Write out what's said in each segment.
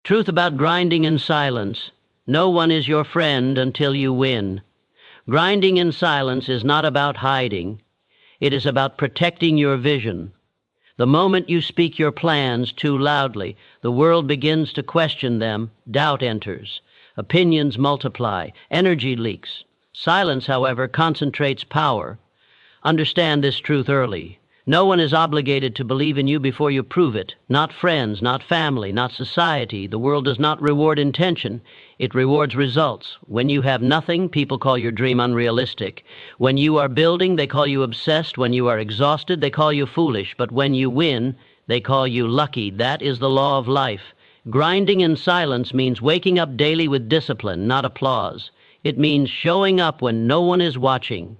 Truth about grinding in silence. No one is your friend until you win. Grinding in silence is not about hiding. It is about protecting your vision. The moment you speak your plans too loudly, the world begins to question them, doubt enters. Opinions multiply, energy leaks. Silence, however, concentrates power. Understand this truth early. No one is obligated to believe in you before you prove it. Not friends, not family, not society. The world does not reward intention. It rewards results. When you have nothing, people call your dream unrealistic. When you are building, they call you obsessed. When you are exhausted, they call you foolish. But when you win, they call you lucky. That is the law of life. Grinding in silence means waking up daily with discipline, not applause. It means showing up when no one is watching.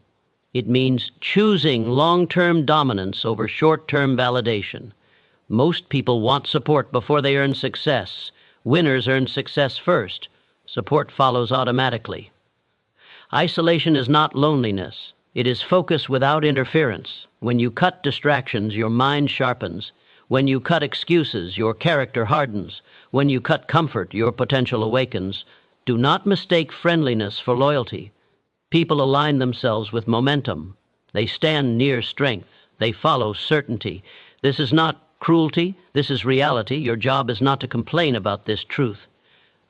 It means choosing long-term dominance over short-term validation. Most people want support before they earn success. Winners earn success first. Support follows automatically. Isolation is not loneliness. It is focus without interference. When you cut distractions, your mind sharpens. When you cut excuses, your character hardens. When you cut comfort, your potential awakens. Do not mistake friendliness for loyalty. People align themselves with momentum. They stand near strength. They follow certainty. This is not cruelty. This is reality. Your job is not to complain about this truth.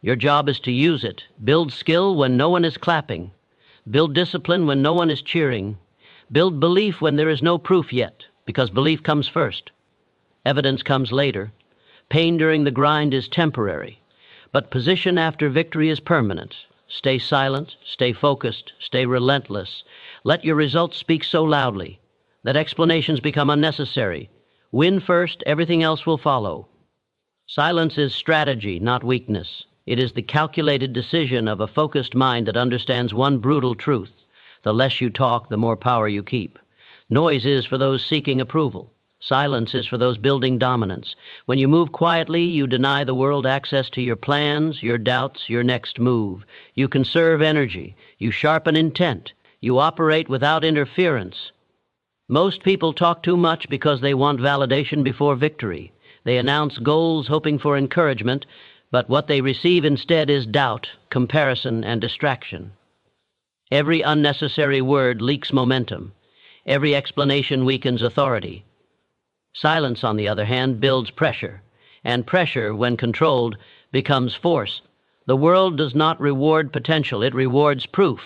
Your job is to use it. Build skill when no one is clapping. Build discipline when no one is cheering. Build belief when there is no proof yet, because belief comes first. Evidence comes later. Pain during the grind is temporary, but position after victory is permanent. Stay silent, stay focused, stay relentless. Let your results speak so loudly that explanations become unnecessary. Win first, everything else will follow. Silence is strategy, not weakness. It is the calculated decision of a focused mind that understands one brutal truth. The less you talk, the more power you keep. Noise is for those seeking approval. Silence is for those building dominance. When you move quietly, you deny the world access to your plans, your doubts, your next move. You conserve energy. You sharpen intent. You operate without interference. Most people talk too much because they want validation before victory. They announce goals hoping for encouragement, but what they receive instead is doubt, comparison, and distraction. Every unnecessary word leaks momentum. Every explanation weakens authority. Silence, on the other hand, builds pressure, and pressure, when controlled, becomes force. The world does not reward potential, it rewards proof.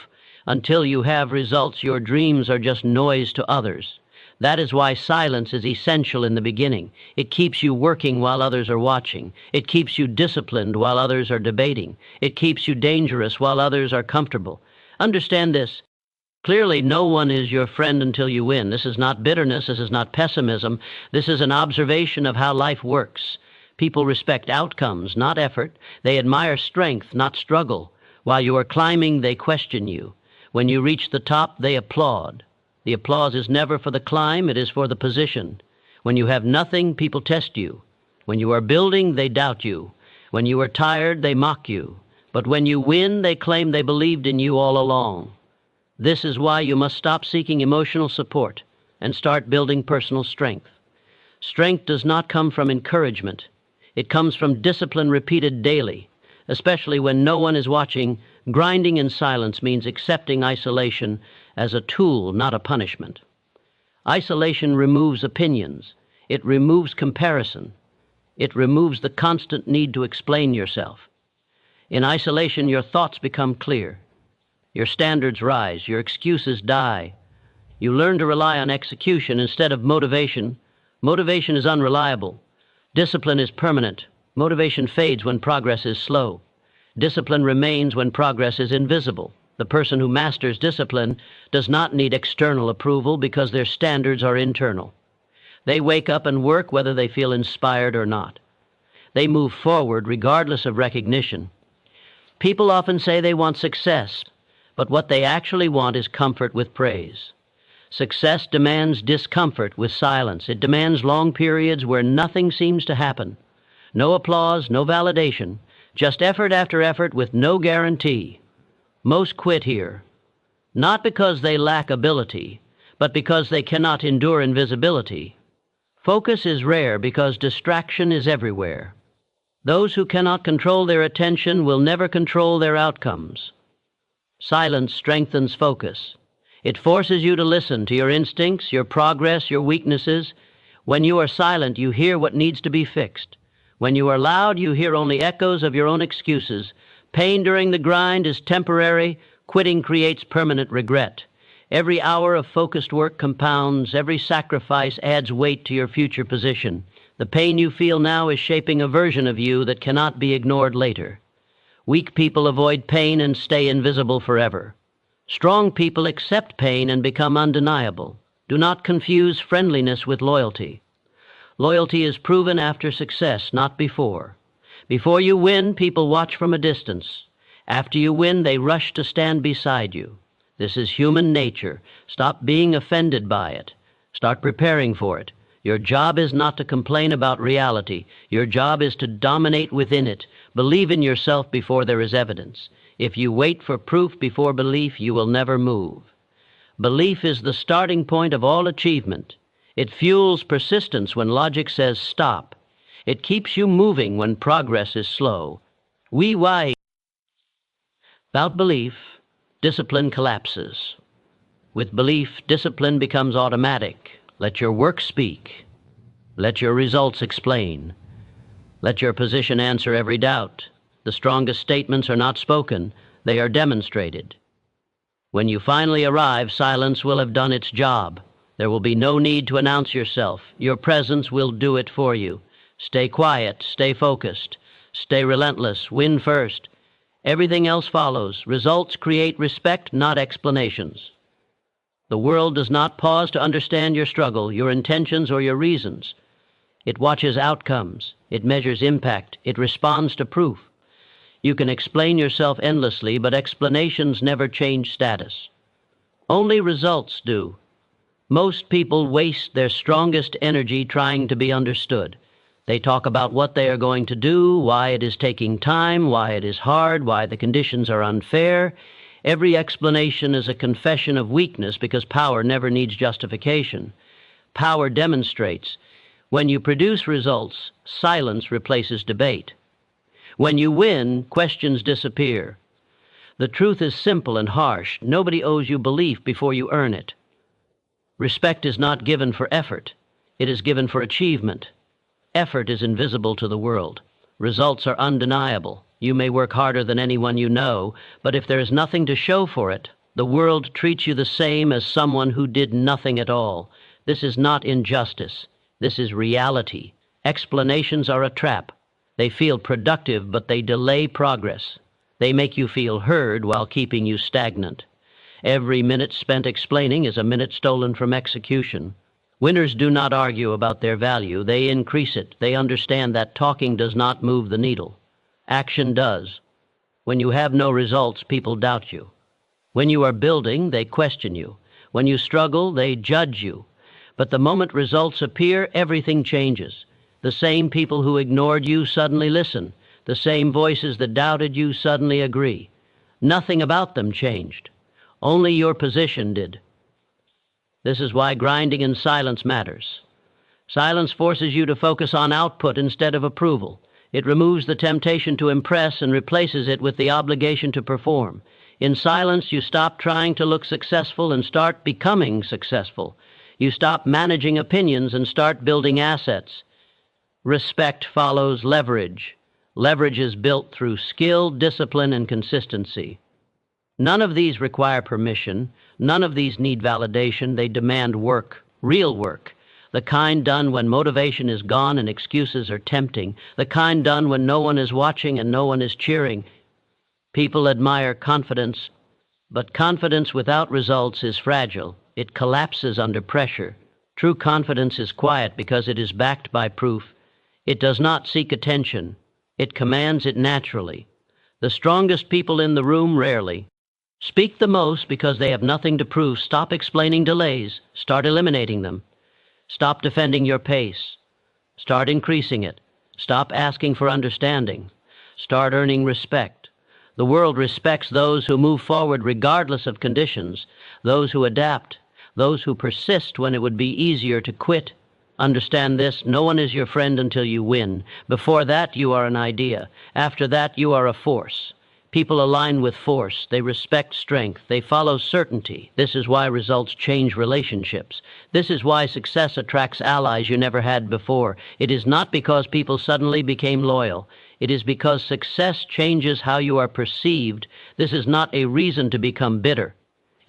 Until you have results, your dreams are just noise to others. That is why silence is essential in the beginning. It keeps you working while others are watching. It keeps you disciplined while others are debating. It keeps you dangerous while others are comfortable. Understand this. Clearly, no one is your friend until you win. This is not bitterness. This is not pessimism. This is an observation of how life works. People respect outcomes, not effort. They admire strength, not struggle. While you are climbing, they question you. When you reach the top, they applaud. The applause is never for the climb, it is for the position. When you have nothing, people test you. When you are building, they doubt you. When you are tired, they mock you. But when you win, they claim they believed in you all along. This is why you must stop seeking emotional support and start building personal strength. Strength does not come from encouragement. It comes from discipline repeated daily, especially when no one is watching. Grinding in silence means accepting isolation as a tool, not a punishment. Isolation removes opinions. It removes comparison. It removes the constant need to explain yourself. In isolation, your thoughts become clear. Your standards rise, your excuses die. You learn to rely on execution instead of motivation. Motivation is unreliable. Discipline is permanent. Motivation fades when progress is slow. Discipline remains when progress is invisible. The person who masters discipline does not need external approval because their standards are internal. They wake up and work whether they feel inspired or not. They move forward regardless of recognition. People often say they want success, but what they actually want is comfort with praise. Success demands discomfort with silence. It demands long periods where nothing seems to happen. No applause, no validation, just effort after effort with no guarantee. Most quit here, not because they lack ability, but because they cannot endure invisibility. Focus is rare because distraction is everywhere. Those who cannot control their attention will never control their outcomes. Silence strengthens focus. It forces you to listen to your instincts, your progress, your weaknesses. When you are silent, you hear what needs to be fixed. When you are loud, you hear only echoes of your own excuses. Pain during the grind is temporary. Quitting creates permanent regret. Every hour of focused work compounds. Every sacrifice adds weight to your future position. The pain you feel now is shaping a version of you that cannot be ignored later. Weak people avoid pain and stay invisible forever. Strong people accept pain and become undeniable. Do not confuse friendliness with loyalty. Loyalty is proven after success, not before. Before you win, people watch from a distance. After you win, they rush to stand beside you. This is human nature. Stop being offended by it. Start preparing for it. Your job is not to complain about reality. Your job is to dominate within it. Believe in yourself before there is evidence. If you wait for proof before belief, you will never move. Belief is the starting point of all achievement. It fuels persistence when logic says stop. It keeps you moving when progress is slow. Without belief, discipline collapses. With belief, discipline becomes automatic. Let your work speak. Let your results explain. Let your position answer every doubt. The strongest statements are not spoken, they are demonstrated. When you finally arrive, silence will have done its job. There will be no need to announce yourself. Your presence will do it for you. Stay quiet, stay focused, stay relentless, win first. Everything else follows. Results create respect, not explanations. The world does not pause to understand your struggle, your intentions, or your reasons. It watches outcomes. It measures impact. It responds to proof. You can explain yourself endlessly, but explanations never change status. Only results do. Most people waste their strongest energy trying to be understood. They talk about what they are going to do, why it is taking time, why it is hard, why the conditions are unfair. Every explanation is a confession of weakness because power never needs justification. Power demonstrates. When you produce results, silence replaces debate. When you win, questions disappear. The truth is simple and harsh. Nobody owes you belief before you earn it. Respect is not given for effort. It is given for achievement. Effort is invisible to the world. Results are undeniable. You may work harder than anyone you know, but if there is nothing to show for it, the world treats you the same as someone who did nothing at all. This is not injustice. This is reality. Explanations are a trap. They feel productive, but they delay progress. They make you feel heard while keeping you stagnant. Every minute spent explaining is a minute stolen from execution. Winners do not argue about their value. They increase it. They understand that talking does not move the needle. Action does. When you have no results, people doubt you. When you are building, they question you. When you struggle, they judge you. But the moment results appear, everything changes. The same people who ignored you suddenly listen. The same voices that doubted you suddenly agree. Nothing about them changed. Only your position did. This is why grinding in silence matters. Silence forces you to focus on output instead of approval. It removes the temptation to impress and replaces it with the obligation to perform. In silence, you stop trying to look successful and start becoming successful. You stop managing opinions and start building assets. Respect follows leverage. Leverage is built through skill, discipline, and consistency. None of these require permission. None of these need validation. They demand work, real work. The kind done when motivation is gone and excuses are tempting. The kind done when no one is watching and no one is cheering. People admire confidence, but confidence without results is fragile. It collapses under pressure. True confidence is quiet because it is backed by proof. It does not seek attention. It commands it naturally. The strongest people in the room rarely speak the most because they have nothing to prove. Stop explaining delays. Start eliminating them. Stop defending your pace. Start increasing it. Stop asking for understanding. Start earning respect. The world respects those who move forward regardless of conditions, those who adapt, those who persist when it would be easier to quit. Understand this, no one is your friend until you win. Before that, you are an idea. After that, you are a force. People align with force. They respect strength. They follow certainty. This is why results change relationships. This is why success attracts allies you never had before. It is not because people suddenly became loyal. It is because success changes how you are perceived. This is not a reason to become bitter.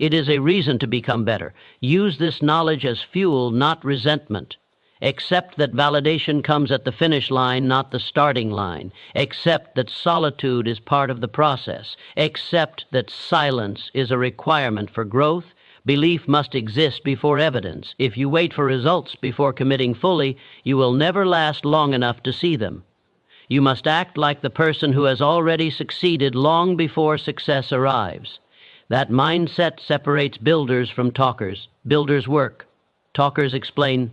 It is a reason to become better. Use this knowledge as fuel, not resentment. Accept that validation comes at the finish line, not the starting line. Accept that solitude is part of the process. Accept that silence is a requirement for growth. Belief must exist before evidence. If you wait for results before committing fully, you will never last long enough to see them. You must act like the person who has already succeeded long before success arrives. That mindset separates builders from talkers. Builders work. Talkers explain.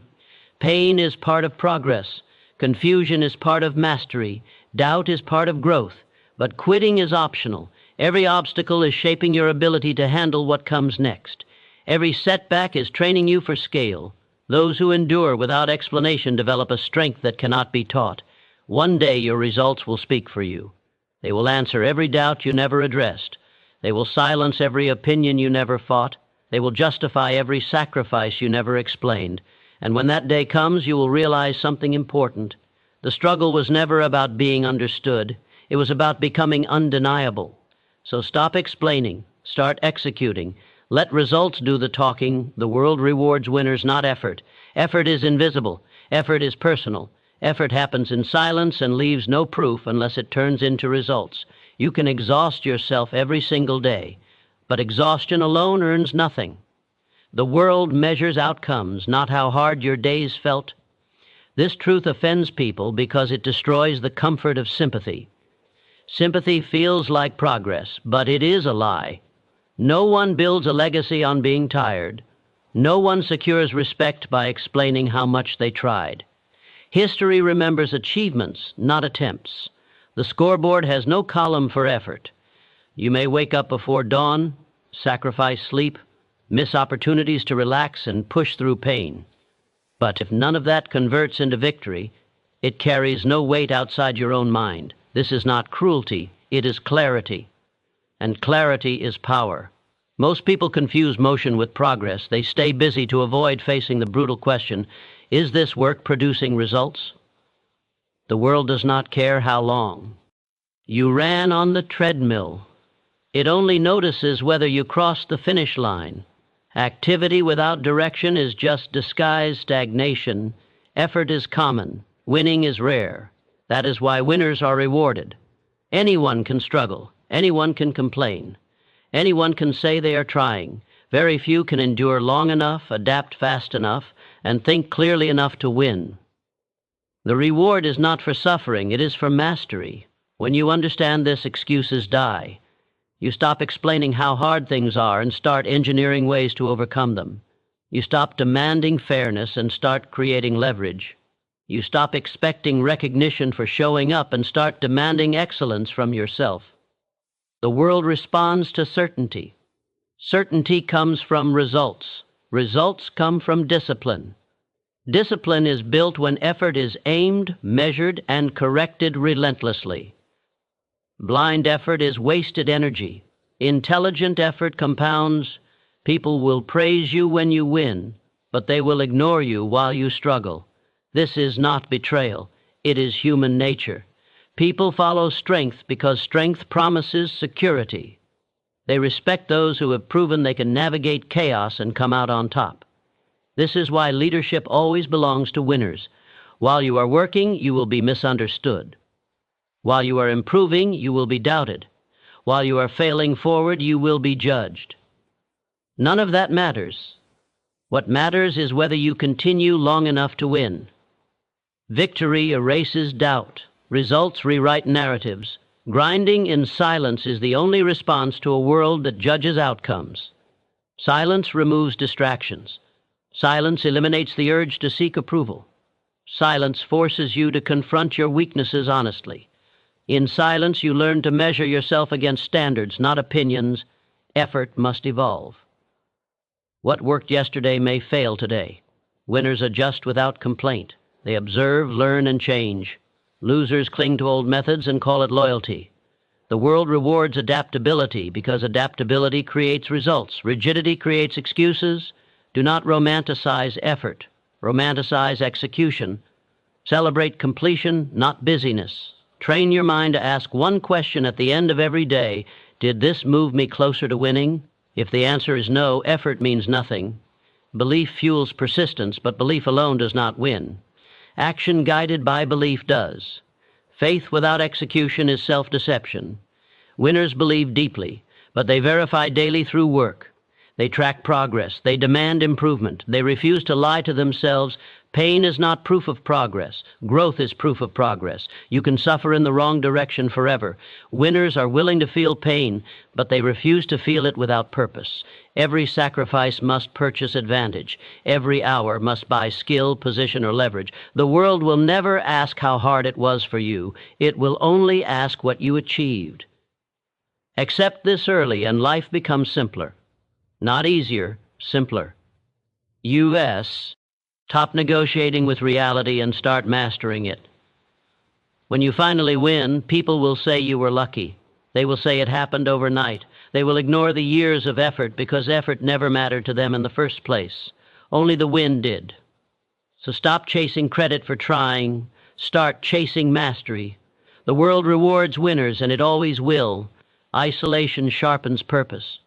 Pain is part of progress. Confusion is part of mastery. Doubt is part of growth. But quitting is optional. Every obstacle is shaping your ability to handle what comes next. Every setback is training you for scale. Those who endure without explanation develop a strength that cannot be taught. One day your results will speak for you. They will answer every doubt you never addressed. They will silence every opinion you never fought. They will justify every sacrifice you never explained. And when that day comes, you will realize something important. The struggle was never about being understood. It was about becoming undeniable. So stop explaining. Start executing. Let results do the talking. The world rewards winners, not effort. Effort is invisible. Effort is personal. Effort happens in silence and leaves no proof unless it turns into results. You can exhaust yourself every single day, but exhaustion alone earns nothing. The world measures outcomes, not how hard your days felt. This truth offends people because it destroys the comfort of sympathy. Sympathy feels like progress, but it is a lie. No one builds a legacy on being tired. No one secures respect by explaining how much they tried. History remembers achievements, not attempts. The scoreboard has no column for effort. You may wake up before dawn, sacrifice sleep, miss opportunities to relax, and push through pain. But if none of that converts into victory, it carries no weight outside your own mind. This is not cruelty, it is clarity. And clarity is power. Most people confuse motion with progress. They stay busy to avoid facing the brutal question, is this work producing results? The world does not care how long. You ran on the treadmill. It only notices whether you cross the finish line. Activity without direction is just disguised stagnation. Effort is common. Winning is rare. That is why winners are rewarded. Anyone can struggle. Anyone can complain. Anyone can say they are trying. Very few can endure long enough, adapt fast enough, and think clearly enough to win. The reward is not for suffering, it is for mastery. When you understand this, excuses die. You stop explaining how hard things are and start engineering ways to overcome them. You stop demanding fairness and start creating leverage. You stop expecting recognition for showing up and start demanding excellence from yourself. The world responds to certainty. Certainty comes from results. Results come from discipline. Discipline is built when effort is aimed, measured, and corrected relentlessly. Blind effort is wasted energy. Intelligent effort compounds. People will praise you when you win, but they will ignore you while you struggle. This is not betrayal. It is human nature. People follow strength because strength promises security. They respect those who have proven they can navigate chaos and come out on top. This is why leadership always belongs to winners. While you are working, you will be misunderstood. While you are improving, you will be doubted. While you are failing forward, you will be judged. None of that matters. What matters is whether you continue long enough to win. Victory erases doubt. Results rewrite narratives. Grinding in silence is the only response to a world that judges outcomes. Silence removes distractions. Silence eliminates the urge to seek approval. Silence forces you to confront your weaknesses honestly. In silence, you learn to measure yourself against standards, not opinions. Effort must evolve. What worked yesterday may fail today. Winners adjust without complaint. They observe, learn, and change. Losers cling to old methods and call it loyalty. The world rewards adaptability because adaptability creates results. Rigidity creates excuses. Do not romanticize effort. Romanticize execution. Celebrate completion, not busyness. Train your mind to ask one question at the end of every day. Did this move me closer to winning? If the answer is no, effort means nothing. Belief fuels persistence, but belief alone does not win. Action guided by belief does. Faith without execution is self-deception. Winners believe deeply, but they verify daily through work. They track progress. They demand improvement. They refuse to lie to themselves. Pain is not proof of progress. Growth is proof of progress. You can suffer in the wrong direction forever. Winners are willing to feel pain, but they refuse to feel it without purpose. Every sacrifice must purchase advantage. Every hour must buy skill, position, or leverage. The world will never ask how hard it was for you. It will only ask what you achieved. Accept this early, and life becomes simpler. Not easier, simpler. U.S. Stop negotiating with reality and start mastering it. When you finally win, people will say you were lucky. They will say it happened overnight. They will ignore the years of effort because effort never mattered to them in the first place. Only the win did. So stop chasing credit for trying. Start chasing mastery. The world rewards winners, and it always will. Isolation sharpens purpose.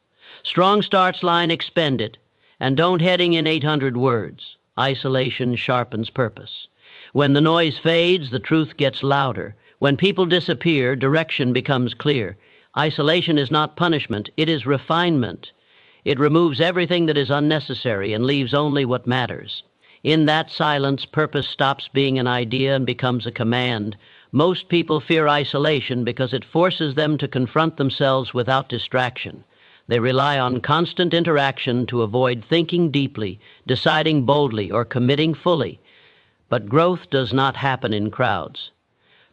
Strong starts line, expend it, and don't heading in 800 words. Isolation sharpens purpose. When the noise fades, the truth gets louder. When people disappear, direction becomes clear. Isolation is not punishment, it is refinement. It removes everything that is unnecessary and leaves only what matters. In that silence, purpose stops being an idea and becomes a command. Most people fear isolation because it forces them to confront themselves without distraction. They rely on constant interaction to avoid thinking deeply, deciding boldly, or committing fully. But growth does not happen in crowds.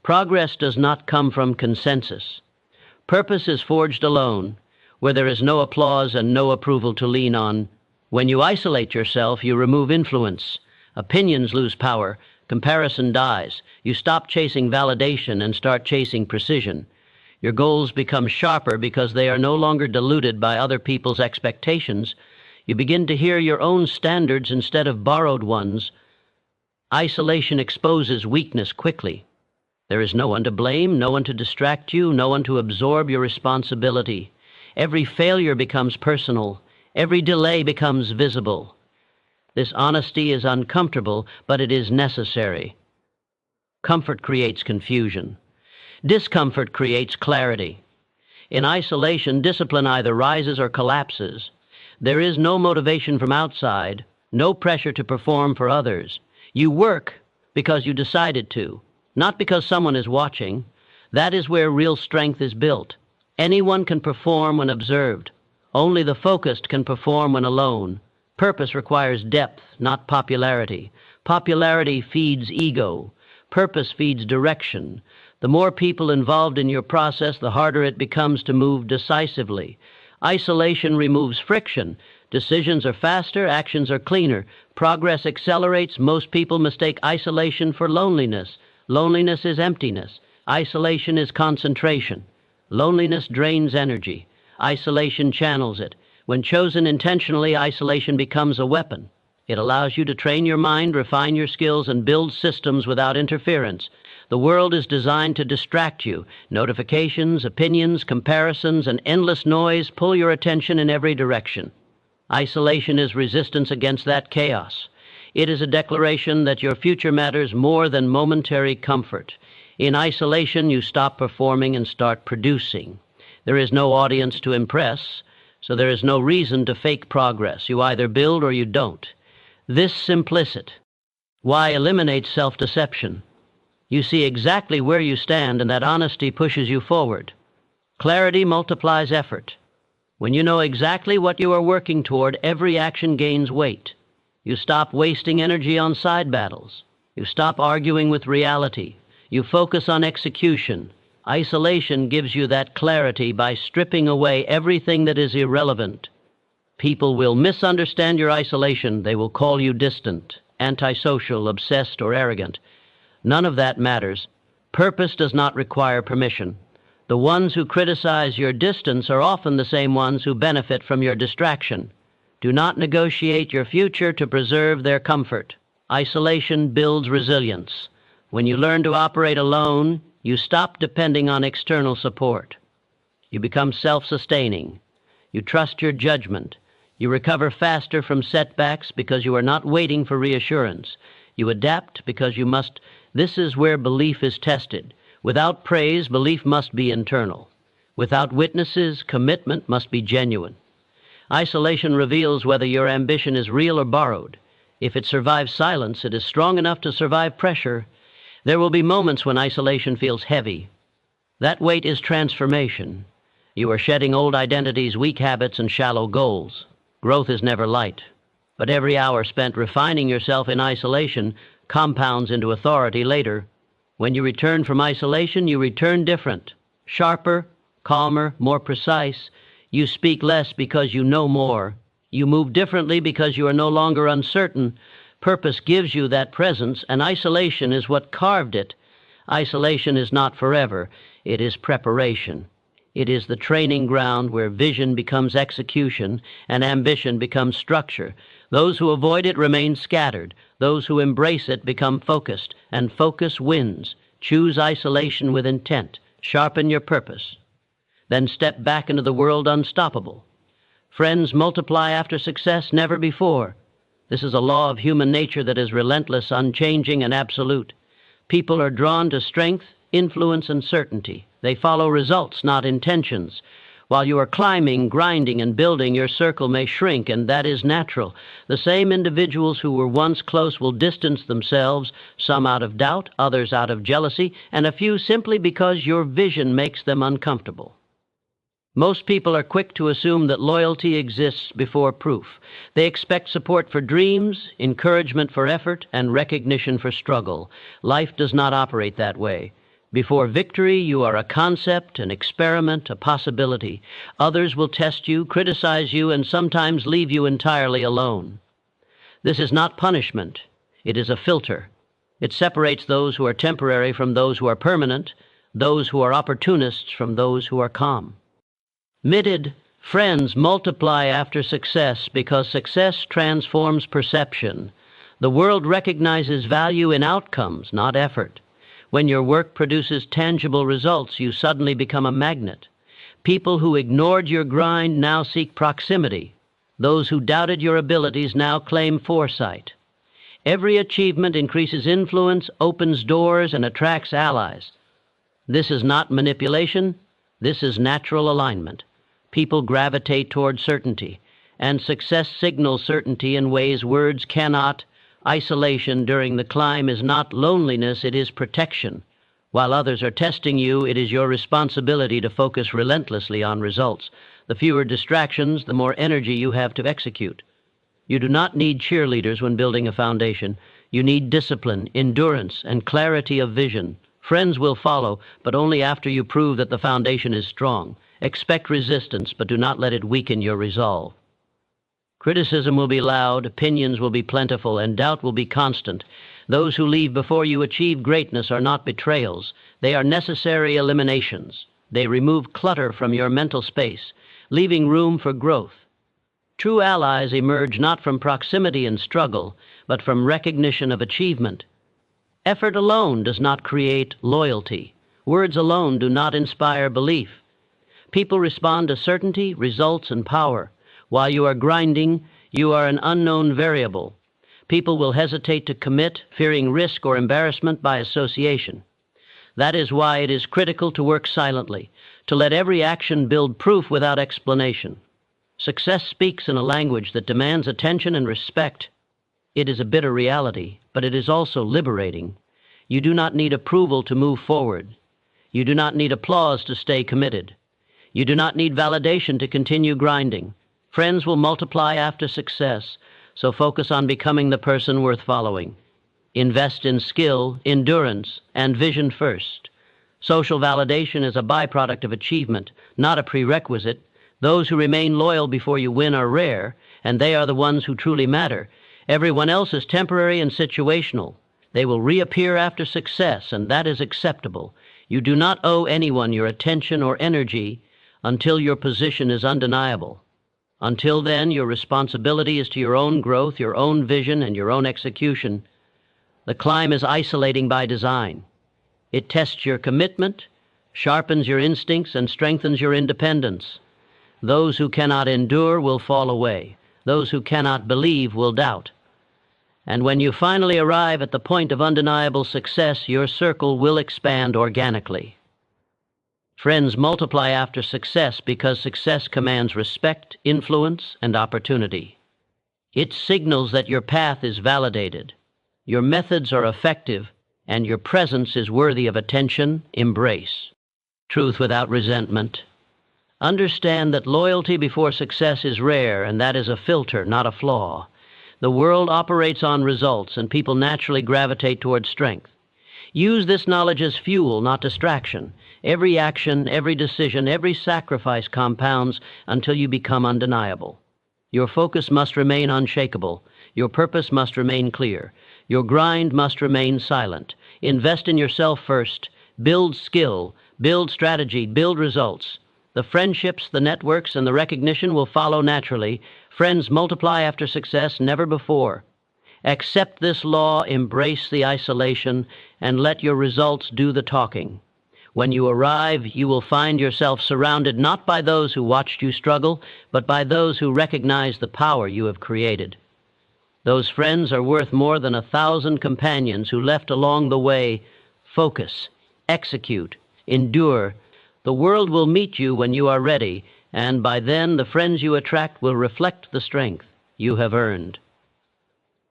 Progress does not come from consensus. Purpose is forged alone, where there is no applause and no approval to lean on. When you isolate yourself, you remove influence. Opinions lose power. Comparison dies. You stop chasing validation and start chasing precision. Your goals become sharper because they are no longer diluted by other people's expectations. You begin to hear your own standards instead of borrowed ones. Isolation exposes weakness quickly. There is no one to blame, no one to distract you, no one to absorb your responsibility. Every failure becomes personal. Every delay becomes visible. This honesty is uncomfortable, but it is necessary. Comfort creates confusion. Discomfort creates clarity. In isolation, discipline either rises or collapses. There is no motivation from outside, no pressure to perform for others. You work because you decided to, not because someone is watching. That is where real strength is built. Anyone can perform when observed. Only the focused can perform when alone. Purpose requires depth, not popularity. Popularity feeds ego. Purpose feeds direction. The more people involved in your process, the harder it becomes to move decisively. Isolation removes friction. Decisions are faster, actions are cleaner. Progress accelerates. Most people mistake isolation for loneliness. Loneliness is emptiness. Isolation is concentration. Loneliness drains energy. Isolation channels it. When chosen intentionally, isolation becomes a weapon. It allows you to train your mind, refine your skills, and build systems without interference. The world is designed to distract you. Notifications, opinions, comparisons, and endless noise pull your attention in every direction. Isolation is resistance against that chaos. It is a declaration that your future matters more than momentary comfort. In isolation, you stop performing and start producing. There is no audience to impress, so there is no reason to fake progress. You either build or you don't. This simplicity. Why eliminate self-deception? You see exactly where you stand, and that honesty pushes you forward. Clarity multiplies effort. When you know exactly what you are working toward, every action gains weight. You stop wasting energy on side battles. You stop arguing with reality. You focus on execution. Isolation gives you that clarity by stripping away everything that is irrelevant. People will misunderstand your isolation. They will call you distant. antisocial, obsessed, or arrogant. None of that matters. Purpose does not require permission. The ones who criticize your distance are often the same ones who benefit from your distraction. Do not negotiate your future to preserve their comfort. Isolation builds resilience. When you learn to operate alone, you stop depending on external support. You become self-sustaining. You trust your judgment. You recover faster from setbacks because you are not waiting for reassurance. You adapt because you must. This is where belief is tested. Without praise, belief must be internal. Without witnesses, commitment must be genuine. Isolation reveals whether your ambition is real or borrowed. If it survives silence, it is strong enough to survive pressure. There will be moments when isolation feels heavy. That weight is transformation. You are shedding old identities, weak habits, and shallow goals. Growth is never light, but every hour spent refining yourself in isolation compounds into authority later. When you return from isolation, you return different, sharper, calmer, more precise. You speak less because you know more. You move differently because you are no longer uncertain. Purpose gives you that presence, and isolation is what carved it. Isolation is not forever. It is preparation. It is the training ground where vision becomes execution and ambition becomes structure. Those who avoid it remain scattered. Those who embrace it become focused, and focus wins. Choose isolation with intent. Sharpen your purpose. Then step back into the world unstoppable. Friends multiply after success, never before. This is a law of human nature that is relentless, unchanging, and absolute. People are drawn to strength, influence, and certainty. They follow results, not intentions. While you are climbing, grinding, and building, your circle may shrink, and that is natural. The same individuals who were once close will distance themselves, some out of doubt, others out of jealousy, and a few simply because your vision makes them uncomfortable. Most people are quick to assume that loyalty exists before proof. They expect support for dreams, encouragement for effort, and recognition for struggle. Life does not operate that way. Before victory, you are a concept, an experiment, a possibility. Others will test you, criticize you, and sometimes leave you entirely alone. This is not punishment. It is a filter. It separates those who are temporary from those who are permanent, those who are opportunists from those who are calm. Committed friends multiply after success because success transforms perception. The world recognizes value in outcomes, not effort. When your work produces tangible results, you suddenly become a magnet. People who ignored your grind now seek proximity. Those who doubted your abilities now claim foresight. Every achievement increases influence, opens doors, and attracts allies. This is not manipulation. This is natural alignment. People gravitate toward certainty, and success signals certainty in ways words cannot. Isolation during the climb is not loneliness, it is protection. While others are testing you, it is your responsibility to focus relentlessly on results. The fewer distractions, the more energy you have to execute. You do not need cheerleaders when building a foundation. You need discipline, endurance, and clarity of vision. Friends will follow, but only after you prove that the foundation is strong. Expect resistance, but do not let it weaken your resolve. Criticism will be loud, opinions will be plentiful, and doubt will be constant. Those who leave before you achieve greatness are not betrayals. They are necessary eliminations. They remove clutter from your mental space, leaving room for growth. True allies emerge not from proximity and struggle, but from recognition of achievement. Effort alone does not create loyalty. Words alone do not inspire belief. People respond to certainty, results, and power. While you are grinding, you are an unknown variable. People will hesitate to commit, fearing risk or embarrassment by association. That is why it is critical to work silently, to let every action build proof without explanation. Success speaks in a language that demands attention and respect. It is a bitter reality, but it is also liberating. You do not need approval to move forward. You do not need applause to stay committed. You do not need validation to continue grinding. Friends will multiply after success, so focus on becoming the person worth following. Invest in skill, endurance, and vision first. Social validation is a byproduct of achievement, not a prerequisite. Those who remain loyal before you win are rare, and they are the ones who truly matter. Everyone else is temporary and situational. They will reappear after success, and that is acceptable. You do not owe anyone your attention or energy until your position is undeniable. Until then, your responsibility is to your own growth, your own vision, and your own execution. The climb is isolating by design. It tests your commitment, sharpens your instincts, and strengthens your independence. Those who cannot endure will fall away. Those who cannot believe will doubt. And when you finally arrive at the point of undeniable success, your circle will expand organically. Friends multiply after success because success commands respect, influence, and opportunity. It signals that your path is validated, your methods are effective, and your presence is worthy of attention, embrace. Truth without resentment. Understand that loyalty before success is rare, and that is a filter, not a flaw. The world operates on results, and people naturally gravitate toward strength. Use this knowledge as fuel, not distraction. Every action, every decision, every sacrifice compounds until you become undeniable. Your focus must remain unshakable. Your purpose must remain clear. Your grind must remain silent. Invest in yourself first. Build skill, build strategy, build results. The friendships, the networks, and the recognition will follow naturally. Friends multiply after success, never before. Accept this law, embrace the isolation, and let your results do the talking. When you arrive, you will find yourself surrounded not by those who watched you struggle, but by those who recognize the power you have created. Those friends are worth more than 1,000 companions who left along the way. Focus, execute, endure. The world will meet you when you are ready, and by then the friends you attract will reflect the strength you have earned.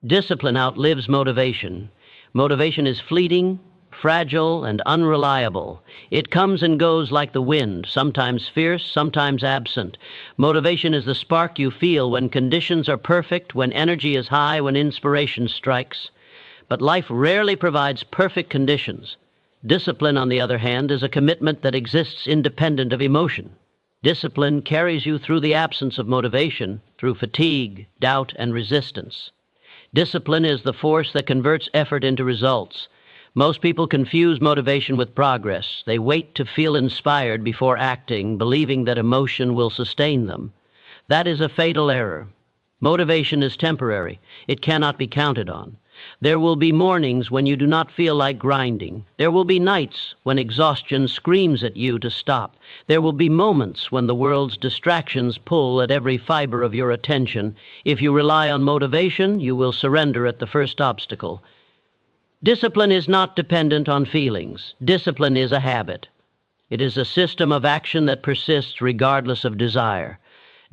Discipline outlives motivation. Motivation is fleeting, fragile, and unreliable. It comes and goes like the wind, sometimes fierce, sometimes absent. Motivation is the spark you feel when conditions are perfect, when energy is high, when inspiration strikes. But life rarely provides perfect conditions. Discipline, on the other hand, is a commitment that exists independent of emotion. Discipline carries you through the absence of motivation, through fatigue, doubt, and resistance. Discipline is the force that converts effort into results. Most people confuse motivation with progress. They wait to feel inspired before acting, believing that emotion will sustain them. That is a fatal error. Motivation is temporary. It cannot be counted on. There will be mornings when you do not feel like grinding. There will be nights when exhaustion screams at you to stop. There will be moments when the world's distractions pull at every fiber of your attention. If you rely on motivation, you will surrender at the first obstacle. Discipline is not dependent on feelings. Discipline is a habit. It is a system of action that persists regardless of desire.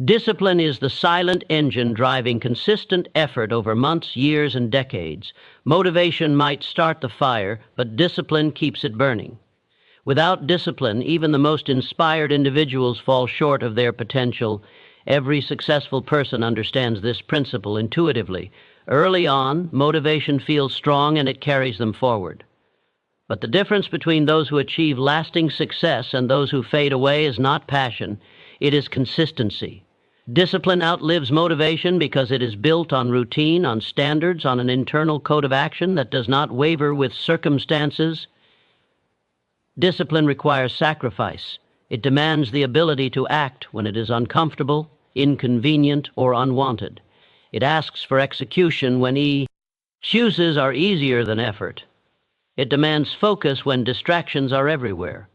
Discipline is the silent engine driving consistent effort over months, years, and decades. Motivation might start the fire, but discipline keeps it burning. Without discipline, even the most inspired individuals fall short of their potential. Every successful person understands this principle intuitively. Early on, motivation feels strong and it carries them forward. But the difference between those who achieve lasting success and those who fade away is not passion, it is consistency. Discipline outlives motivation because it is built on routine, on standards, on an internal code of action that does not waver with circumstances. Discipline requires sacrifice. It demands the ability to act when it is uncomfortable, inconvenient, or unwanted. It asks for execution when excuses are easier than effort. It demands focus when distractions are everywhere.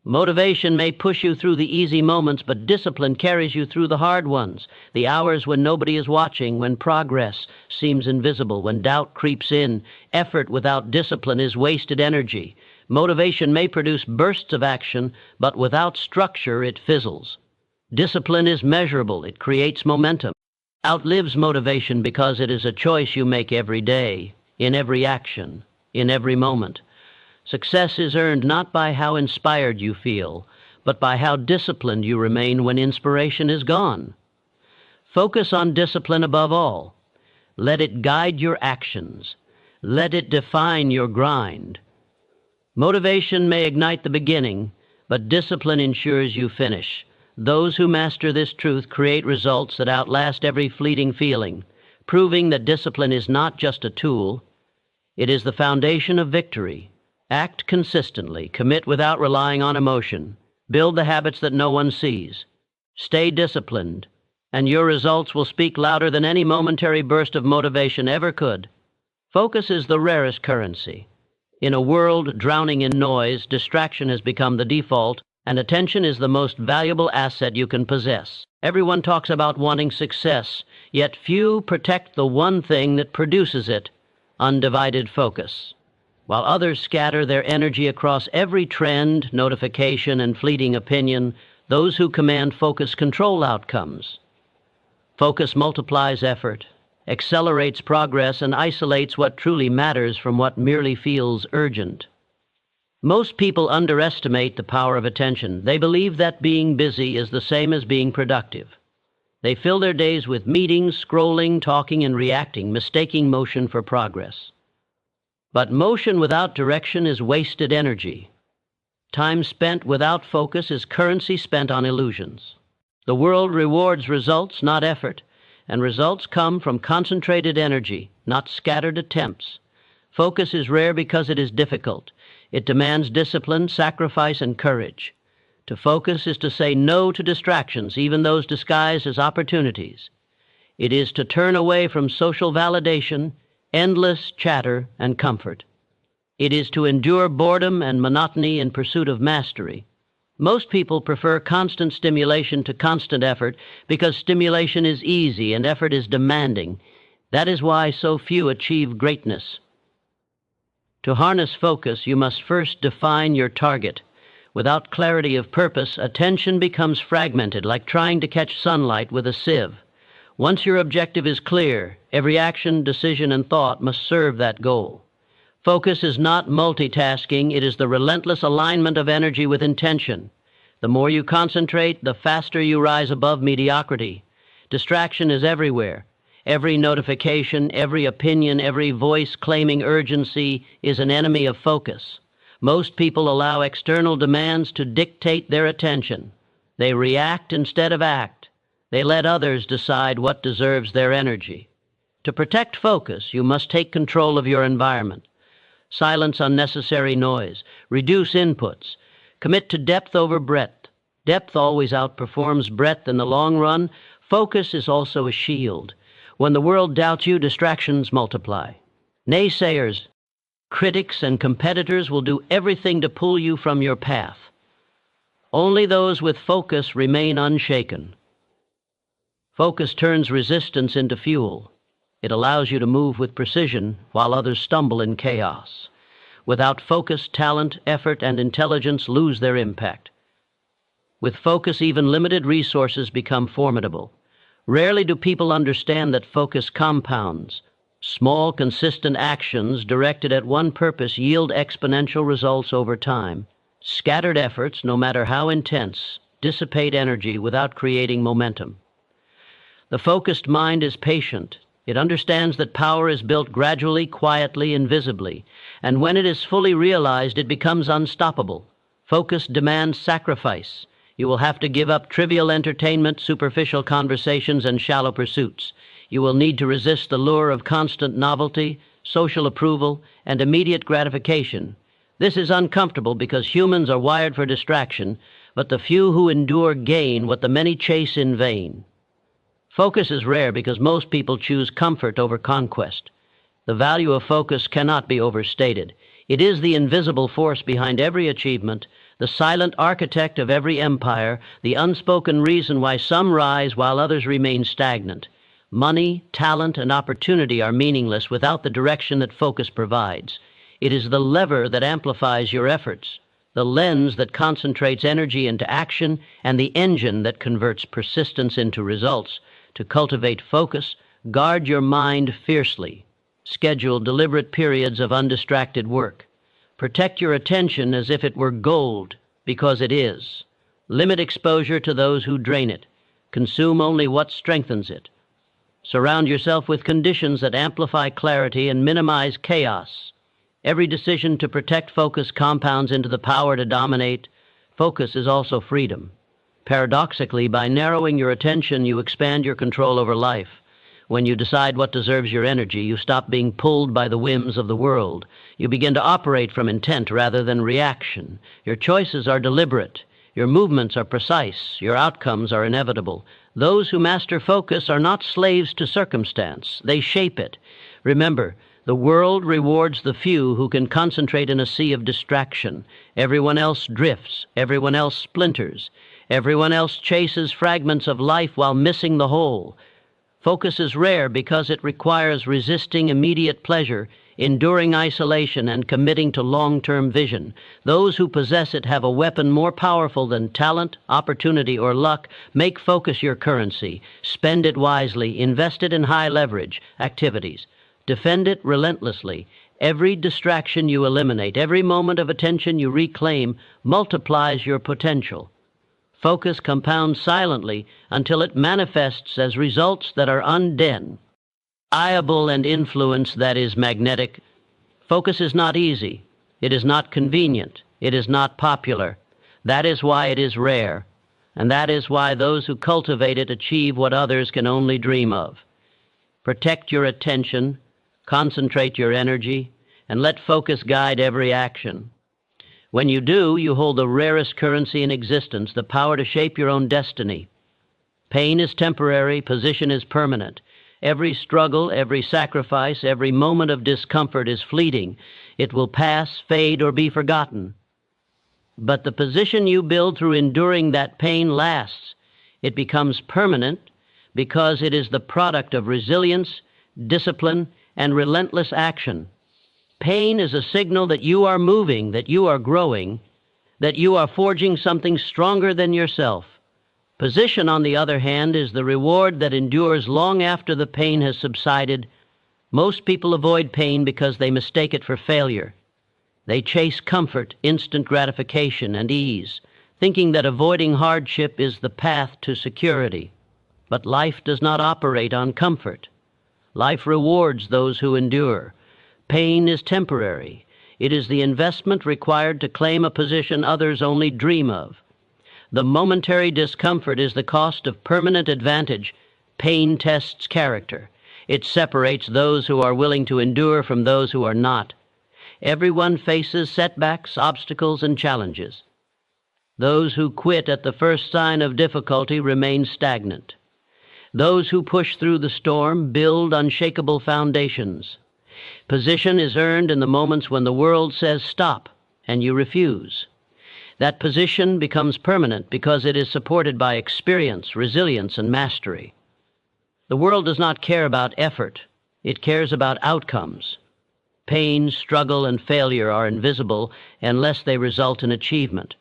Motivation may push you through the easy moments, but discipline carries you through the hard ones, the hours when nobody is watching, when progress seems invisible, when doubt creeps in. Effort without discipline is wasted energy. Motivation may produce bursts of action, but without structure it fizzles. Discipline is measurable. It creates momentum. Outlives motivation because it is a choice you make every day, in every action, in every moment. Success is earned not by how inspired you feel, but by how disciplined you remain when inspiration is gone. Focus on discipline above all. Let it guide your actions. Let it define your grind. Motivation may ignite the beginning, but discipline ensures you finish. Those who master this truth create results that outlast every fleeting feeling. proving that discipline is not just a tool, it is the foundation of victory. Act consistently, commit without relying on emotion, build the habits that no one sees. Stay disciplined, and your results will speak louder than any momentary burst of motivation ever could. Focus is the rarest currency. In a world drowning in noise, distraction has become the default, and attention is the most valuable asset you can possess. Everyone talks about wanting success, yet few protect the one thing that produces it: undivided focus. While others scatter their energy across every trend, notification, and fleeting opinion, those who command focus control outcomes. Focus multiplies effort, accelerates progress, and isolates what truly matters from what merely feels urgent. Most people underestimate the power of attention. They believe that being busy is the same as being productive. They fill their days with meetings, scrolling, talking, and reacting, mistaking motion for progress. But motion without direction is wasted energy. Time spent without focus is currency spent on illusions. The world rewards results, not effort, and results come from concentrated energy, not scattered attempts. Focus is rare because it is difficult. It demands discipline, sacrifice, and courage. To focus is to say no to distractions, even those disguised as opportunities. It is to turn away from social validation, endless chatter, and comfort. It is to endure boredom and monotony in pursuit of mastery. Most people prefer constant stimulation to constant effort because stimulation is easy and effort is demanding. That is why so few achieve greatness. To harness focus, you must first define your target. Without clarity of purpose, attention becomes fragmented, like trying to catch sunlight with a sieve. Once your objective is clear, every action, decision, and thought must serve that goal. Focus is not multitasking, it is the relentless alignment of energy with intention. The more you concentrate, the faster you rise above mediocrity. Distraction is everywhere. Every notification, every opinion, every voice claiming urgency is an enemy of focus. Most people allow external demands to dictate their attention. They react instead of act. They let others decide what deserves their energy. To protect focus, you must take control of your environment. Silence unnecessary noise. Reduce inputs. Commit to depth over breadth. Depth always outperforms breadth in the long run. Focus is also a shield. When the world doubts you, distractions multiply. Naysayers, critics, and competitors will do everything to pull you from your path. Only those with focus remain unshaken. Focus turns resistance into fuel. It allows you to move with precision while others stumble in chaos. Without focus, talent, effort, and intelligence lose their impact. With focus, even limited resources become formidable. Rarely do people understand that focus compounds. Small, consistent actions directed at one purpose yield exponential results over time. Scattered efforts, no matter how intense, dissipate energy without creating momentum. The focused mind is patient. It understands that power is built gradually, quietly, invisibly, and when it is fully realized, it becomes unstoppable. Focus demands sacrifice. You will have to give up trivial entertainment, superficial conversations, and shallow pursuits. You will need to resist the lure of constant novelty, social approval, and immediate gratification. This is uncomfortable because humans are wired for distraction, but the few who endure gain what the many chase in vain. Focus is rare because most people choose comfort over conquest. The value of focus cannot be overstated. It is the invisible force behind every achievement, the silent architect of every empire, the unspoken reason why some rise while others remain stagnant. Money, talent, and opportunity are meaningless without the direction that focus provides. It is the lever that amplifies your efforts, the lens that concentrates energy into action, and the engine that converts persistence into results. To cultivate focus, guard your mind fiercely. Schedule deliberate periods of undistracted work. Protect your attention as if it were gold, because it is. Limit exposure to those who drain it. Consume only what strengthens it. Surround yourself with conditions that amplify clarity and minimize chaos. Every decision to protect focus compounds into the power to dominate. Focus is also freedom. Paradoxically, by narrowing your attention, you expand your control over life. When you decide what deserves your energy, you stop being pulled by the whims of the world. You begin to operate from intent rather than reaction. Your choices are deliberate. Your movements are precise. Your outcomes are inevitable. Those who master focus are not slaves to circumstance. They shape it. Remember, the world rewards the few who can concentrate in a sea of distraction. Everyone else drifts. Everyone else splinters. Everyone else chases fragments of life while missing the whole. Focus is rare because it requires resisting immediate pleasure, enduring isolation, and committing to long-term vision. Those who possess it have a weapon more powerful than talent, opportunity, or luck. Make focus your currency. Spend it wisely. Invest it in high-leverage activities. Defend it relentlessly. Every distraction you eliminate, every moment of attention you reclaim, multiplies your potential. Focus compounds silently until it manifests as results that are undeniable and influence that is magnetic. Focus is not easy. It is not convenient. It is not popular. That is why it is rare, and that is why those who cultivate it achieve what others can only dream of. Protect your attention, concentrate your energy, and let focus guide every action. When you do, you hold the rarest currency in existence, the power to shape your own destiny. Pain is temporary, position is permanent. Every struggle, every sacrifice, every moment of discomfort is fleeting. It will pass, fade, or be forgotten. But the position you build through enduring that pain lasts. It becomes permanent because it is the product of resilience, discipline, and relentless action. Pain is a signal that you are moving, that you are growing, that you are forging something stronger than yourself. Position, on the other hand, is the reward that endures long after the pain has subsided. Most people avoid pain because they mistake it for failure. They chase comfort, instant gratification, and ease, thinking that avoiding hardship is the path to security. But life does not operate on comfort. Life rewards those who endure. Pain is temporary. It is the investment required to claim a position others only dream of. The momentary discomfort is the cost of permanent advantage. Pain tests character. It separates those who are willing to endure from those who are not. Everyone faces setbacks, obstacles, and challenges. Those who quit at the first sign of difficulty remain stagnant. Those who push through the storm build unshakable foundations. Position is earned in the moments when the world says stop and you refuse. That position becomes permanent because it is supported by experience, resilience, and mastery. The world does not care about effort. It cares about outcomes. Pain, struggle, and failure are invisible unless they result in achievement.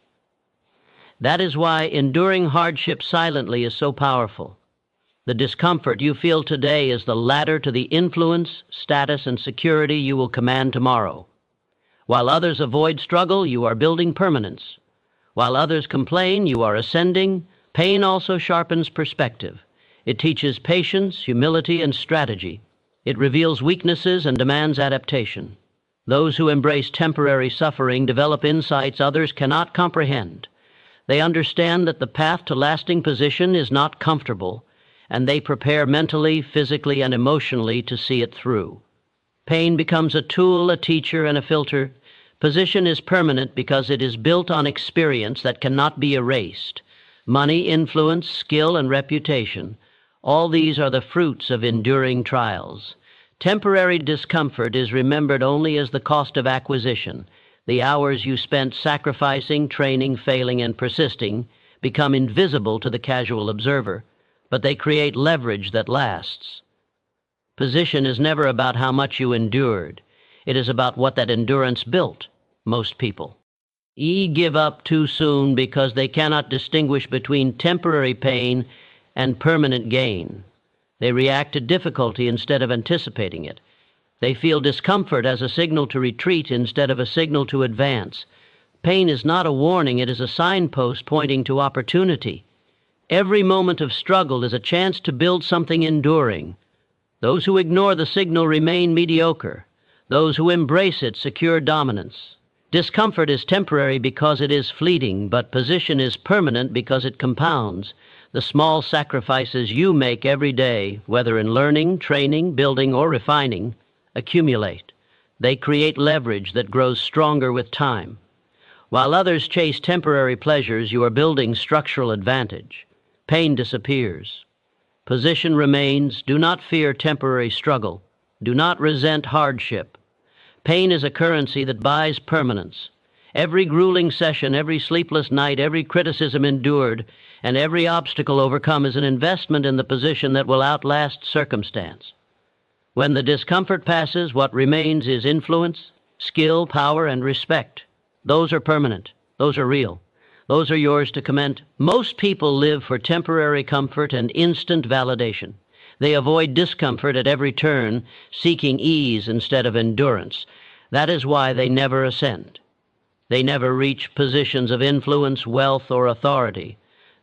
That is why enduring hardship silently is so powerful. The discomfort you feel today is the ladder to the influence, status, and security you will command tomorrow. While others avoid struggle, you are building permanence. While others complain, you are ascending. Pain also sharpens perspective. It teaches patience, humility, and strategy. It reveals weaknesses and demands adaptation. Those who embrace temporary suffering develop insights others cannot comprehend. They understand that the path to lasting position is not comfortable, and they prepare mentally, physically, and emotionally to see it through. Pain becomes a tool, a teacher, and a filter. Position is permanent because it is built on experience that cannot be erased. Money, influence, skill, and reputation, all these are the fruits of enduring trials. Temporary discomfort is remembered only as the cost of acquisition. The hours you spent sacrificing, training, failing, and persisting become invisible to the casual observer, but they create leverage that lasts. Position is never about how much you endured. It is about what that endurance built, most people. Give up too soon because they cannot distinguish between temporary pain and permanent gain. They react to difficulty instead of anticipating it. They feel discomfort as a signal to retreat instead of a signal to advance. Pain is not a warning, it is a signpost pointing to opportunity. Every moment of struggle is a chance to build something enduring. Those who ignore the signal remain mediocre. Those who embrace it secure dominance. Discomfort is temporary because it is fleeting, but position is permanent because it compounds. The small sacrifices you make every day, whether in learning, training, building, or refining, accumulate. They create leverage that grows stronger with time. While others chase temporary pleasures, you are building structural advantage. Pain disappears. Position remains. Do not fear temporary struggle. Do not resent hardship. Pain is a currency that buys permanence. Every grueling session, every sleepless night, every criticism endured, and every obstacle overcome is an investment in the position that will outlast circumstance. When the discomfort passes, what remains is influence, skill, power, and respect. Those are permanent. Those are real. Those are yours to command. Most people live for temporary comfort and instant validation. They avoid discomfort at every turn, seeking ease instead of endurance. That is why they never ascend. They never reach positions of influence, wealth, or authority.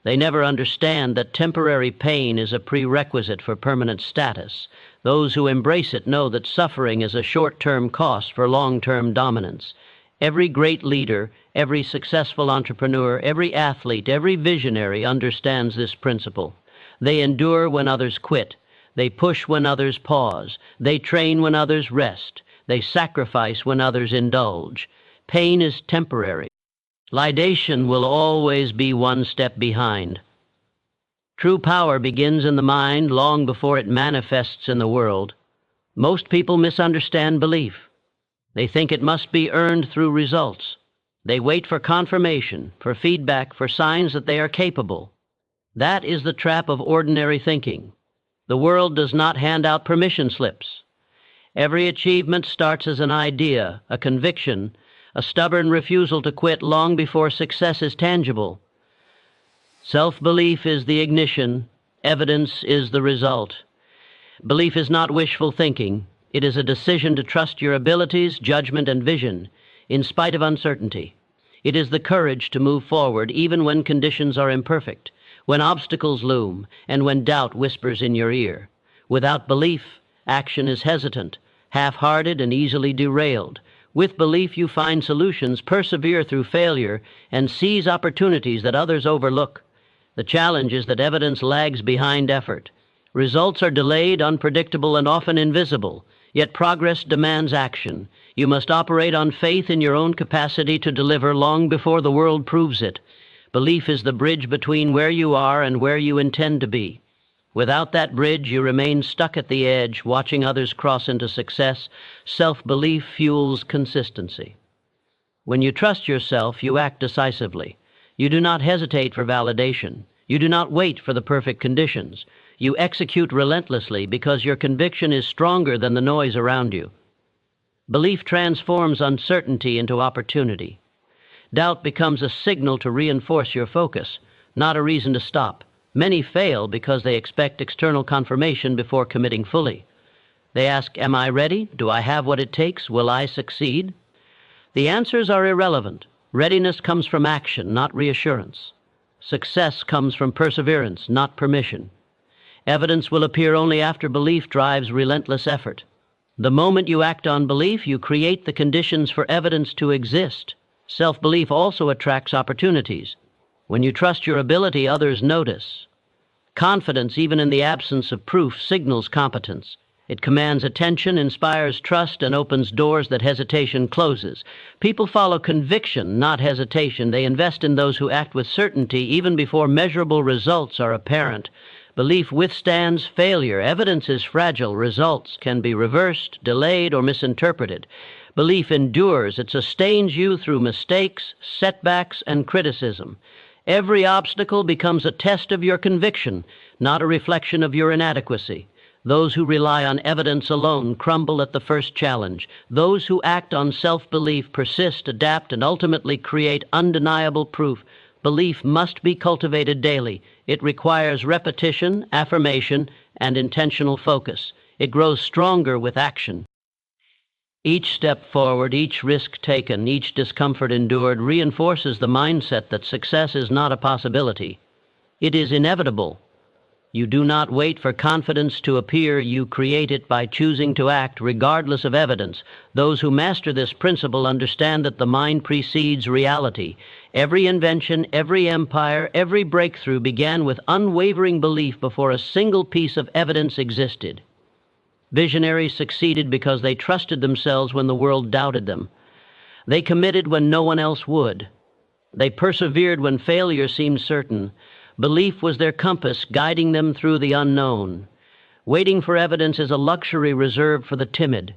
They never understand that temporary pain is a prerequisite for permanent status. Those who embrace it know that suffering is a short-term cost for long-term dominance. Every great leader, every successful entrepreneur, every athlete, every visionary understands this principle. They endure when others quit. They push when others pause. They train when others rest. They sacrifice when others indulge. Pain is temporary. Lidation will always be one step behind. True power begins in the mind long before it manifests in the world. Most people misunderstand belief. They think it must be earned through results. They wait for confirmation, for feedback, for signs that they are capable. That is the trap of ordinary thinking. The world does not hand out permission slips. Every achievement starts as an idea, a conviction, a stubborn refusal to quit long before success is tangible. Self-belief is the ignition. Evidence is the result. Belief is not wishful thinking. It is a decision to trust your abilities, judgment, and vision, in spite of uncertainty. It is the courage to move forward even when conditions are imperfect, when obstacles loom, and when doubt whispers in your ear. Without belief, action is hesitant, half-hearted, and easily derailed. With belief, you find solutions, persevere through failure, and seize opportunities that others overlook. The challenge is that evidence lags behind effort. Results are delayed, unpredictable, and often invisible. Yet progress demands action. You must operate on faith in your own capacity to deliver long before the world proves it. Belief is the bridge between where you are and where you intend to be. Without that bridge, you remain stuck at the edge, watching others cross into success. Self-belief fuels consistency. When you trust yourself, you act decisively. You do not hesitate for validation. You do not wait for the perfect conditions. You execute relentlessly because your conviction is stronger than the noise around you. Belief transforms uncertainty into opportunity. Doubt becomes a signal to reinforce your focus, not a reason to stop. Many fail because they expect external confirmation before committing fully. They ask, "Am I ready? Do I have what it takes? Will I succeed?" The answers are irrelevant. Readiness comes from action, not reassurance. Success comes from perseverance, not permission. Evidence will appear only after belief drives relentless effort. The moment you act on belief, you create the conditions for evidence to exist. Self-belief also attracts opportunities. When you trust your ability, others notice. Confidence, even in the absence of proof, signals competence. It commands attention, inspires trust, and opens doors that hesitation closes. People follow conviction, not hesitation. They invest in those who act with certainty even before measurable results are apparent. Belief withstands failure. Evidence is fragile. Results can be reversed, delayed, or misinterpreted. Belief endures. It sustains you through mistakes, setbacks, and criticism. Every obstacle becomes a test of your conviction, not a reflection of your inadequacy. Those who rely on evidence alone crumble at the first challenge. Those who act on self-belief persist, adapt, and ultimately create undeniable proof. Belief must be cultivated daily. It requires repetition, affirmation, and intentional focus. It grows stronger with action. Each step forward, each risk taken, each discomfort endured reinforces the mindset that success is not a possibility. It is inevitable. You do not wait for confidence to appear, you create it by choosing to act regardless of evidence. Those who master this principle understand that the mind precedes reality. Every invention, every empire, every breakthrough began with unwavering belief before a single piece of evidence existed. Visionaries succeeded because they trusted themselves when the world doubted them. They committed when no one else would. They persevered when failure seemed certain. Belief was their compass, guiding them through the unknown. Waiting for evidence is a luxury reserved for the timid.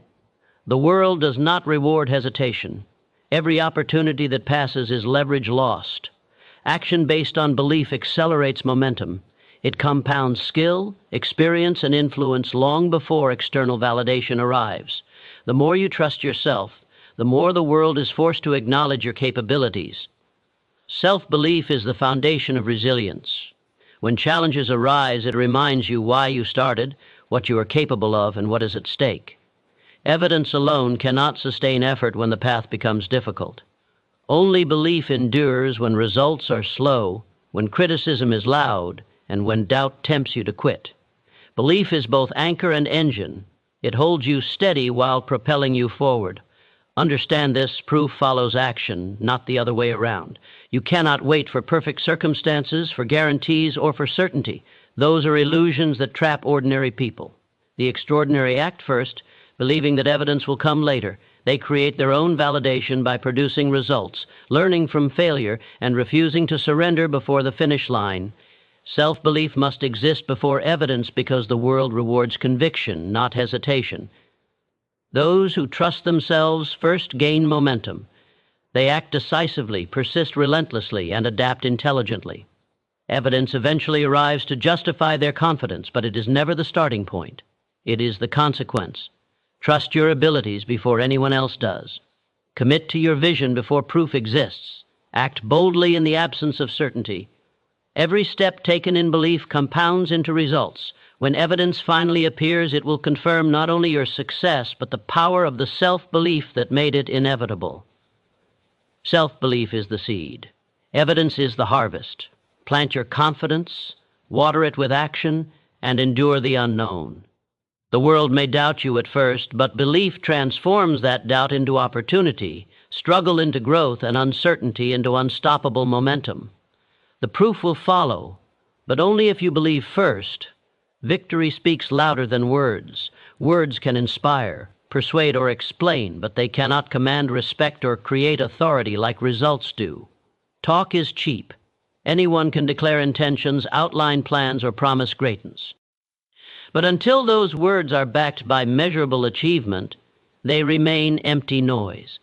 The world does not reward hesitation. Every opportunity that passes is leverage lost. Action based on belief accelerates momentum. It compounds skill, experience, and influence long before external validation arrives. The more you trust yourself, the more the world is forced to acknowledge your capabilities. Self-belief is the foundation of resilience. When challenges arise, it reminds you why you started, what you are capable of, and what is at stake. Evidence alone cannot sustain effort when the path becomes difficult. Only belief endures when results are slow, when criticism is loud, and when doubt tempts you to quit. Belief is both anchor and engine. It holds you steady while propelling you forward. Understand this: proof follows action, not the other way around. You cannot wait for perfect circumstances, for guarantees, or for certainty. Those are illusions that trap ordinary people. The extraordinary act first, believing that evidence will come later. They create their own validation by producing results, learning from failure, and refusing to surrender before the finish line. Self-belief must exist before evidence because the world rewards conviction, not hesitation. Those who trust themselves first gain momentum. They act decisively, persist relentlessly, and adapt intelligently. Evidence eventually arrives to justify their confidence, but it is never the starting point. It is the consequence. Trust your abilities before anyone else does. Commit to your vision before proof exists. Act boldly in the absence of certainty. Every step taken in belief compounds into results. When evidence finally appears, it will confirm not only your success, but the power of the self-belief that made it inevitable. Self-belief is the seed. Evidence is the harvest. Plant your confidence, water it with action, and endure the unknown. The world may doubt you at first, but belief transforms that doubt into opportunity, struggle into growth, and uncertainty into unstoppable momentum. The proof will follow, but only if you believe first. Victory speaks louder than words. Words can inspire, persuade, or explain, but they cannot command respect or create authority like results do. Talk is cheap. Anyone can declare intentions, outline plans, or promise greatness. But until those words are backed by measurable achievement, they remain empty noise.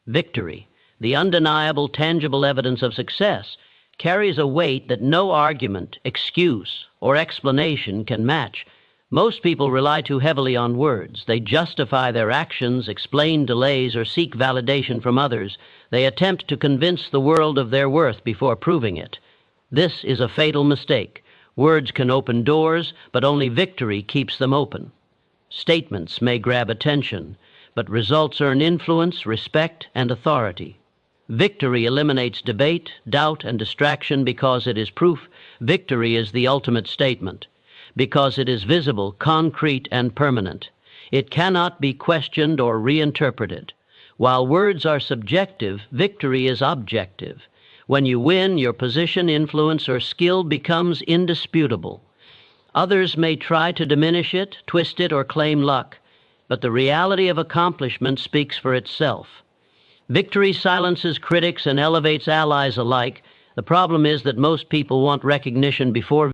Victory, the undeniable, tangible evidence of success, carries a weight that no argument, excuse, or explanation can match. Most people rely too heavily on words. They justify their actions, explain delays, or seek validation from others. They attempt to convince the world of their worth before proving it. This is a fatal mistake. Words can open doors, but only victory keeps them open. Statements may grab attention, but results earn influence, respect, and authority. Victory eliminates debate, doubt, and distraction because it is proof. Victory is the ultimate statement, because it is visible, concrete, and permanent. It cannot be questioned or reinterpreted. While words are subjective, victory is objective. When you win, your position, influence, or skill becomes indisputable. Others may try to diminish it, twist it, or claim luck, but the reality of accomplishment speaks for itself. Victory silences critics and elevates allies alike. The problem is that most people want recognition before